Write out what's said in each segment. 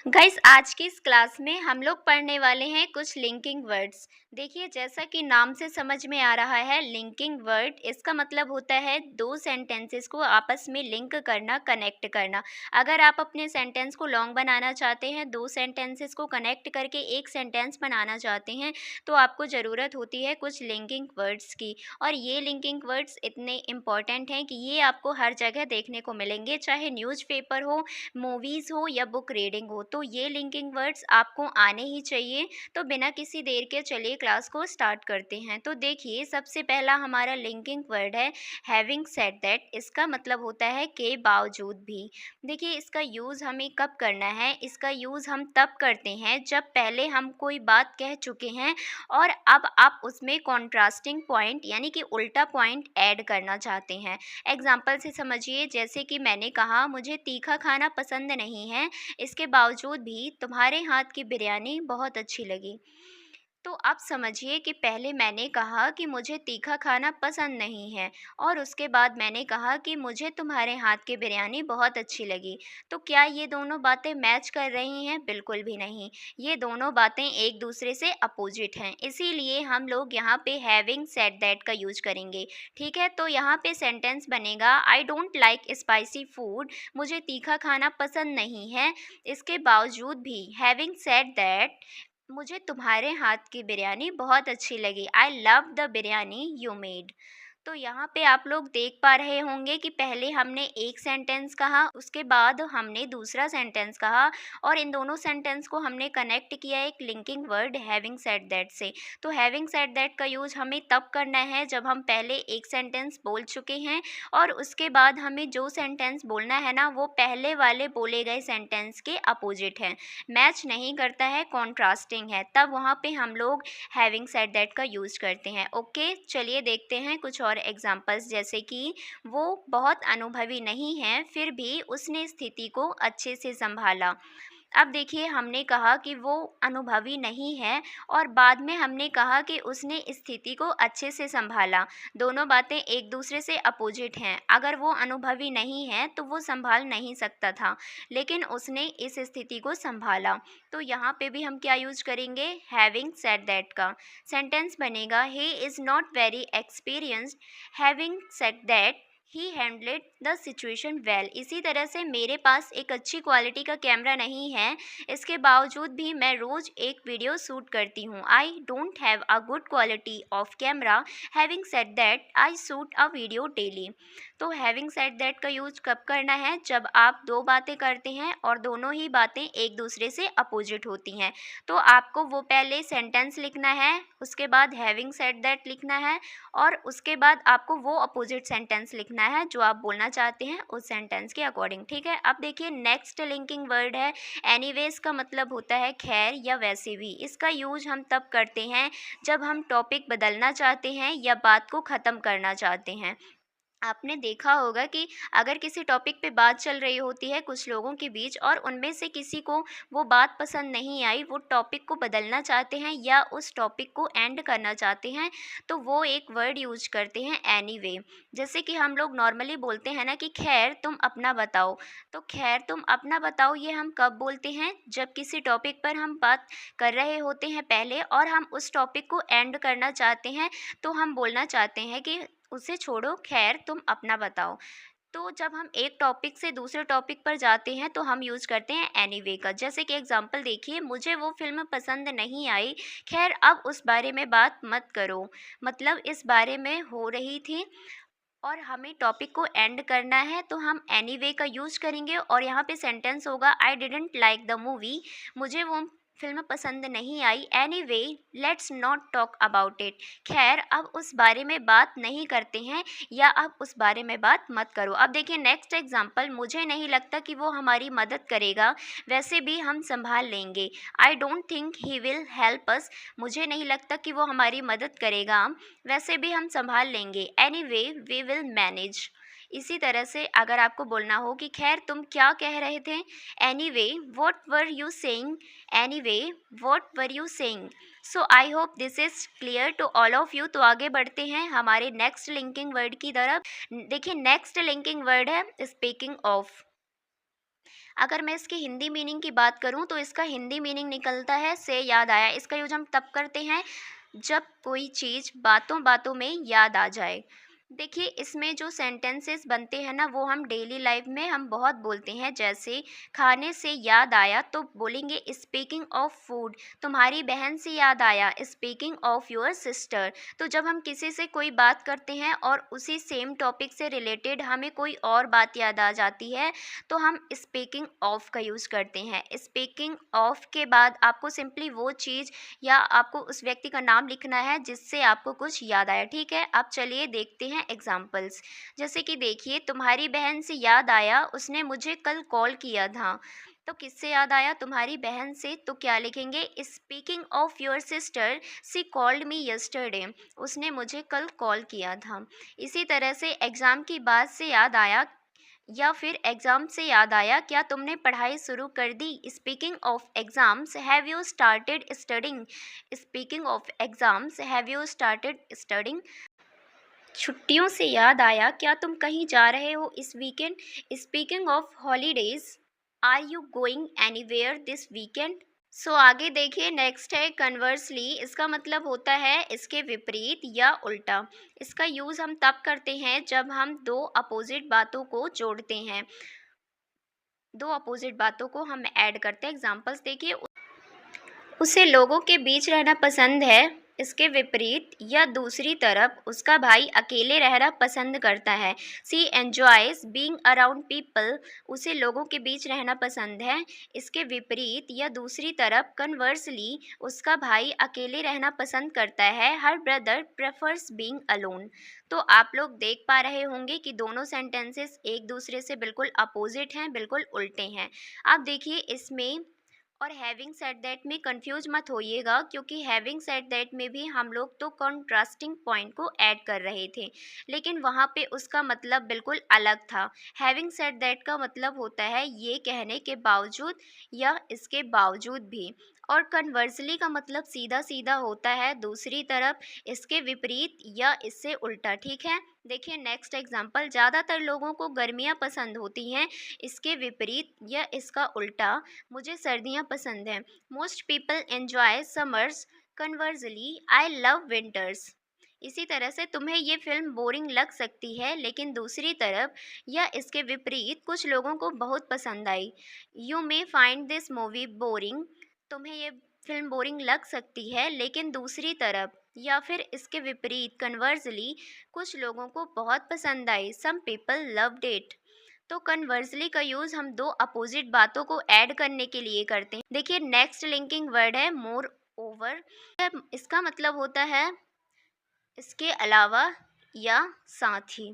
Guys आज की इस क्लास में हम लोग पढ़ने वाले हैं कुछ लिंकिंग वर्ड्स। देखिए जैसा कि नाम से समझ में आ रहा है लिंकिंग वर्ड इसका मतलब होता है दो सेंटेंसेस को आपस में लिंक करना, कनेक्ट करना। अगर आप अपने सेंटेंस को लॉन्ग बनाना चाहते हैं, दो सेंटेंसेस को कनेक्ट करके एक सेंटेंस बनाना चाहते हैं, तो आपको ज़रूरत होती है कुछ लिंकिंग वर्ड्स की। और ये लिंकिंग वर्ड्स इतने इम्पॉर्टेंट हैं कि ये आपको हर जगह देखने को मिलेंगे, चाहे न्यूज़पेपर हो, मूवीज़ हो या बुक रीडिंग हो। तो ये लिंकिंग वर्ड्स आपको आने ही चाहिए। तो बिना किसी देर के चलिए क्लास को स्टार्ट करते हैं। तो देखिए सबसे पहला हमारा लिंकिंग वर्ड है हैविंग सेड दैट। इसका मतलब होता है के बावजूद भी। देखिए इसका यूज़ हमें कब करना है, इसका यूज़ हम तब करते हैं जब पहले हम कोई बात कह चुके हैं और अब आप उसमें कॉन्ट्रास्टिंग पॉइंट यानी कि उल्टा पॉइंट ऐड करना चाहते हैं। एग्जाम्पल से समझिए, जैसे कि मैंने कहा मुझे तीखा खाना पसंद नहीं है, इसके बावजूद भी तुम्हारे हाथ की बिरयानी बहुत अच्छी लगी। तो आप समझिए कि पहले मैंने कहा कि मुझे तीखा खाना पसंद नहीं है और उसके बाद मैंने कहा कि मुझे तुम्हारे हाथ की बिरयानी बहुत अच्छी लगी। तो क्या ये दोनों बातें मैच कर रही हैं? बिल्कुल भी नहीं। ये दोनों बातें एक दूसरे से अपोजिट हैं, इसीलिए हम लोग यहाँ पे हैविंग सेड दैट का यूज करेंगे। ठीक है, तो यहाँ पे सेंटेंस बनेगा I don't like spicy food. मुझे तीखा खाना पसंद नहीं है, इसके बावजूद भी हैविंग सेड दैट मुझे तुम्हारे हाथ की बिरयानी बहुत अच्छी लगी। I love the biryani you made. तो यहाँ पे आप लोग देख पा रहे होंगे कि पहले हमने एक सेंटेंस कहा, उसके बाद हमने दूसरा सेंटेंस कहा और इन दोनों सेंटेंस को हमने कनेक्ट किया एक linking word having said that से। तो हैविंग सेड दैट का यूज़ हमें तब करना है जब हम पहले एक सेंटेंस बोल चुके हैं और उसके बाद हमें जो सेंटेंस बोलना है ना, वो पहले वाले बोले गए सेंटेंस के अपोजिट है, मैच नहीं करता है, कॉन्ट्रास्टिंग है, तब वहाँ पे हम लोग हैविंग सेड दैट का यूज़ करते हैं। ओके, चलिए देखते हैं कुछ और एग्जांपल्स। जैसे कि वो बहुत अनुभवी नहीं है, फिर भी उसने स्थिति को अच्छे से संभाला। अब देखिए हमने कहा कि वो अनुभवी नहीं है और बाद में हमने कहा कि उसने स्थिति को अच्छे से संभाला। दोनों बातें एक दूसरे से अपोजिट हैं। अगर वो अनुभवी नहीं है तो वो संभाल नहीं सकता था, लेकिन उसने इस स्थिति को संभाला। तो यहाँ पे भी हम क्या यूज करेंगे, हैविंग सेड दैट का। सेंटेंस बनेगा he is not very experienced, having said that he handled the situation well. इसी तरह से मेरे पास एक अच्छी क्वालिटी का कैमरा नहीं है, इसके बावजूद भी मैं रोज़ एक वीडियो शूट करती हूँ। I don't have a good quality of camera, having said that I shoot a video daily. तो हैविंग सेड दैट का यूज कब करना है, जब आप दो बातें करते हैं और दोनों ही बातें एक दूसरे से अपोजिट होती हैं। तो आपको वो पहले सेंटेंस लिखना है, उसके बाद हैविंग सेड दैट लिखना है और उसके बाद आपको वो अपोजिट सेंटेंस लिखना है जो आप बोलना चाहते हैं उस सेंटेंस के अकॉर्डिंग। ठीक है, अब देखिए नेक्स्ट लिंकिंग वर्ड है एनीवेज। का मतलब होता है खैर या वैसे भी। इसका यूज हम तब करते हैं जब हम टॉपिक बदलना चाहते हैं या बात को ख़त्म करना चाहते हैं। आपने देखा होगा कि अगर किसी टॉपिक पे बात चल रही होती है कुछ लोगों के बीच और उनमें से किसी को वो बात पसंद नहीं आई, वो टॉपिक को बदलना चाहते हैं या उस टॉपिक को एंड करना चाहते हैं, तो वो एक वर्ड यूज करते हैं एनीवे। जैसे कि हम लोग नॉर्मली बोलते हैं ना कि खैर तुम अपना बताओ। तो खैर तुम अपना बताओ ये हम कब बोलते हैं, जब किसी टॉपिक पर हम बात कर रहे होते हैं पहले और हम उस टॉपिक को एंड करना चाहते हैं, तो हम बोलना चाहते हैं कि उसे छोड़ो, खैर तुम अपना बताओ। तो जब हम एक टॉपिक से दूसरे टॉपिक पर जाते हैं तो हम यूज़ करते हैं एनीवे का। जैसे कि एग्जांपल देखिए, मुझे वो फ़िल्म पसंद नहीं आई, खैर अब उस बारे में बात मत करो। मतलब इस बारे में हो रही थी और हमें टॉपिक को एंड करना है, तो हम एनीवे का यूज़ करेंगे और यहाँ पे सेंटेंस होगा I didn't like the movie. मुझे वो फिल्म पसंद नहीं आई, anyway let's not talk about it. खैर अब उस बारे में बात नहीं करते हैं या अब उस बारे में बात मत करो। अब देखिए नेक्स्ट एग्जांपल, मुझे नहीं लगता कि वो हमारी मदद करेगा, वैसे भी हम संभाल लेंगे। I don't think he will help us. मुझे नहीं लगता कि वो हमारी मदद करेगा, वैसे भी हम संभाल लेंगे। Anyway we will manage. इसी तरह से अगर आपको बोलना हो कि खैर तुम क्या कह रहे थे, anyway what were you saying, anyway what were you saying. So I hope this is clear to all of you. तो आगे बढ़ते हैं हमारे नेक्स्ट लिंकिंग वर्ड की तरफ। देखिए नेक्स्ट लिंकिंग वर्ड है स्पीकिंग ऑफ। अगर मैं इसकी हिंदी मीनिंग की बात करूँ तो इसका हिंदी मीनिंग निकलता है से याद आया। इसका यूज़ हम तब करते हैं जब कोई चीज़ बातों बातों में याद आ जाए। देखिए इसमें जो सेंटेंसेस बनते हैं ना वो हम डेली लाइफ में हम बहुत बोलते हैं, जैसे खाने से याद आया तो बोलेंगे स्पीकिंग ऑफ फूड, तुम्हारी बहन से याद आया स्पीकिंग ऑफ योर सिस्टर। तो जब हम किसी से कोई बात करते हैं और उसी सेम टॉपिक से रिलेटेड हमें कोई और बात याद आ जाती है तो हम स्पीकिंग ऑफ का यूज़ करते हैं। स्पीकिंग ऑफ के बाद आपको सिंपली वो चीज़ या आपको उस व्यक्ति का नाम लिखना है जिससे आपको कुछ याद आया। ठीक है, अब चलिए देखते हैं एग्जाम्पल्स। जैसे कि देखिए, तुम्हारी बहन से याद आया उसने मुझे कल कॉल किया था। तो किससे याद आया? तुम्हारी बहन से। तो क्या लिखेंगे? Speaking of your sister she called me yesterday, उसने मुझे कल कॉल किया था। इसी तरह से एग्ज़ाम की बात से याद आया या फिर एग्ज़ाम से याद आया, क्या तुमने पढ़ाई शुरू कर दी? Speaking of exams, have you started studying? Speaking of exams, have you started studying? छुट्टियों से याद आया, क्या तुम कहीं जा रहे हो इस weekend? Speaking of holidays, are you going anywhere this weekend? So आगे देखिए, नेक्स्ट है कन्वर्सली। इसका मतलब होता है इसके विपरीत या उल्टा। इसका यूज़ हम तब करते हैं जब हम दो अपोजिट बातों को जोड़ते हैं, दो अपोजिट बातों को हम ऐड करते हैं। एग्जांपल्स देखिए, उसे लोगों के बीच रहना पसंद है, इसके विपरीत या दूसरी तरफ उसका भाई अकेले रहना पसंद करता है। सी एन्जॉयज बीइंग अराउंड पीपल, उसे लोगों के बीच रहना पसंद है, इसके विपरीत या दूसरी तरफ कन्वर्सली उसका भाई अकेले रहना पसंद करता है। Her brother prefers being alone. तो आप लोग देख पा रहे होंगे कि दोनों सेंटेंसेस एक दूसरे से बिल्कुल अपोजिट हैं, बिल्कुल उल्टे हैं। आप देखिए इसमें और हैविंग सेड दैट में कंफ्यूज मत होइएगा, क्योंकि हैविंग सेड दैट में भी हम लोग तो कॉन्ट्रास्टिंग पॉइंट को ऐड कर रहे थे, लेकिन वहाँ पे उसका मतलब बिल्कुल अलग था। हैविंग सेड दैट का मतलब होता है ये कहने के बावजूद या इसके बावजूद भी, और कन्वर्सली का मतलब सीधा सीधा होता है दूसरी तरफ, इसके विपरीत या इससे उल्टा। ठीक है, देखिए नेक्स्ट एग्जाम्पल, ज़्यादातर लोगों को गर्मियाँ पसंद होती हैं, इसके विपरीत या इसका उल्टा, मुझे सर्दियाँ पसंद हैं। Most people enjoy summers, conversely I love winters. इसी तरह से तुम्हें ये फिल्म बोरिंग लग सकती है, लेकिन दूसरी तरफ या इसके विपरीत कुछ लोगों को बहुत पसंद आई। You may find this movie boring, तुम्हें ये फिल्म बोरिंग लग सकती है, लेकिन दूसरी तरफ या फिर इसके विपरीत कन्वर्सली कुछ लोगों को बहुत पसंद आई। Some people loved it. तो कन्वर्सली का यूज़ हम दो अपोजिट बातों को ऐड करने के लिए करते हैं। देखिए नेक्स्ट लिंकिंग वर्ड है मोर ओवर। इसका मतलब होता है इसके अलावा या साथ ही।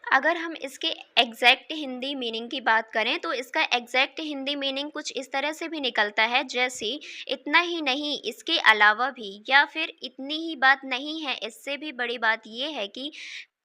अगर हम इसके एग्जैक्ट हिंदी मीनिंग की बात करें तो इसका एग्जैक्ट हिंदी मीनिंग कुछ इस तरह से भी निकलता है, जैसे इतना ही नहीं इसके अलावा भी, या फिर इतनी ही बात नहीं है इससे भी बड़ी बात ये है कि।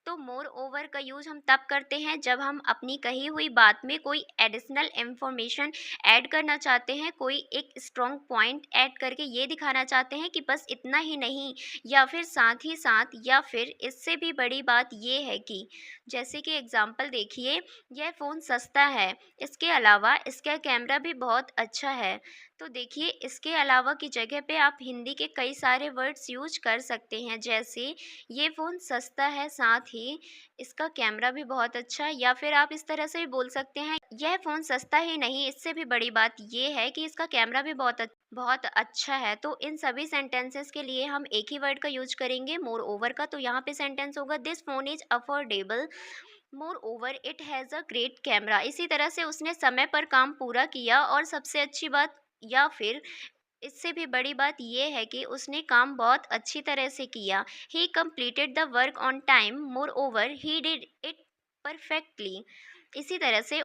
तो मोर ओवर का यूज़ हम तब करते हैं जब हम अपनी कही हुई बात में कोई एडिशनल इन्फॉर्मेशन ऐड करना चाहते हैं, कोई एक स्ट्रॉन्ग पॉइंट ऐड करके ये दिखाना चाहते हैं कि बस इतना ही नहीं, या फिर साथ ही साथ, या फिर इससे भी बड़ी बात ये है कि। जैसे कि एग्जांपल देखिए, यह फ़ोन सस्ता है, इसके अलावा इसका कैमरा भी बहुत अच्छा है। तो देखिए इसके अलावा की जगह पे आप हिंदी के कई सारे वर्ड्स यूज कर सकते हैं, जैसे ये फ़ोन सस्ता है साथ ही इसका कैमरा भी बहुत अच्छा है, या फिर आप इस तरह से भी बोल सकते हैं यह फ़ोन सस्ता ही नहीं, इससे भी बड़ी बात ये है कि इसका कैमरा भी बहुत अच्छा है। तो इन सभी सेंटेंसेस के लिए हम एक ही वर्ड का यूज करेंगे मोर ओवर का। तो यहाँ पे सेंटेंस होगा this phone is affordable, more over it has a great camera. इसी तरह से उसने समय पर काम पूरा किया, और सबसे अच्छी बात या फिर इससे भी बड़ी बात यह है कि उसने काम बहुत अच्छी तरह से किया। ही completed the work on time, more over he did it perfectly. इसी तरह से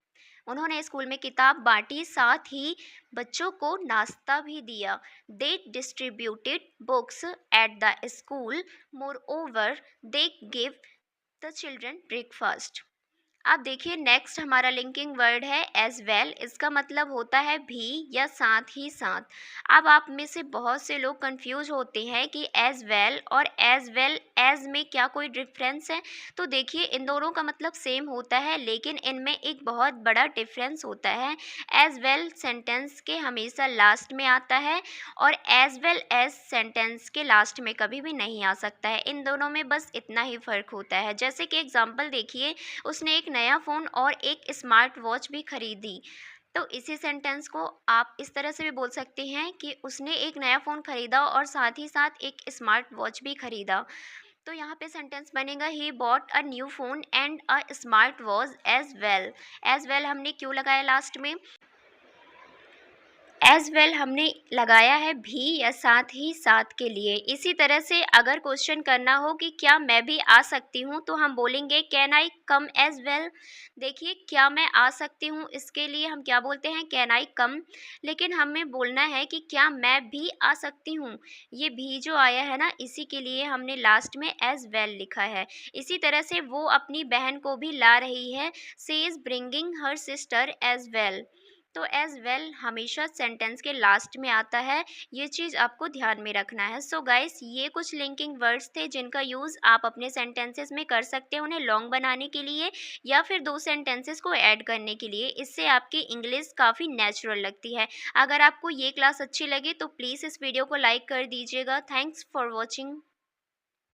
उन्होंने स्कूल में किताब बांटी, साथ ही बच्चों को नाश्ता भी दिया। They distributed books at the school, more over they give the children breakfast. अब देखिए नेक्स्ट हमारा लिंकिंग वर्ड है एज वेल। इसका मतलब होता है भी या साथ ही साथ। अब आप में से बहुत से लोग कंफ्यूज होते हैं कि एज वेल एज में क्या कोई डिफरेंस है। तो देखिए इन दोनों का मतलब सेम होता है, लेकिन इनमें एक बहुत बड़ा डिफरेंस होता है। एज वेल सेंटेंस के हमेशा लास्ट में आता है और एज वेल एज सेंटेंस के लास्ट में कभी भी नहीं आ सकता है। इन दोनों में बस इतना ही फ़र्क होता है। जैसे कि एग्जांपल देखिए, उसने एक नया फ़ोन और एक स्मार्ट वॉच भी खरीदी। तो इसी सेंटेंस को आप इस तरह से भी बोल सकते हैं कि उसने एक नया फ़ोन खरीदा और साथ ही साथ एक स्मार्ट वॉच भी खरीदा। तो यहाँ पे सेंटेंस बनेगा he bought a new phone and a smart watch as well. As well हमने क्यों लगाया लास्ट में? एज वेल हमने लगाया है भी या साथ ही साथ के लिए। इसी तरह से अगर क्वेश्चन करना हो कि क्या मैं भी आ सकती हूँ, तो हम बोलेंगे can I come as well. देखिए क्या मैं आ सकती हूँ, इसके लिए हम क्या बोलते हैं, कैन आई कम। लेकिन हमें बोलना है कि क्या मैं भी आ सकती हूँ। ये भी जो आया है ना, इसी के लिए हमने लास्ट में एज वेल लिखा है। इसी तरह से वो अपनी बहन को भी ला रही है, she is bringing her sister as well. तो एज वेल हमेशा सेंटेंस के लास्ट में आता है। ये चीज़ आपको ध्यान में रखना है। सो गाइस, ये कुछ लिंकिंग वर्ड्स थे जिनका यूज़ आप अपने सेंटेंसेस में कर सकते हैं, उन्हें लॉन्ग बनाने के लिए या फिर दो सेंटेंसेस को ऐड करने के लिए। इससे आपकी इंग्लिश काफ़ी नेचुरल लगती है। अगर आपको ये क्लास अच्छी लगी तो प्लीज़ इस वीडियो को लाइक कर दीजिएगा। Thanks for watching.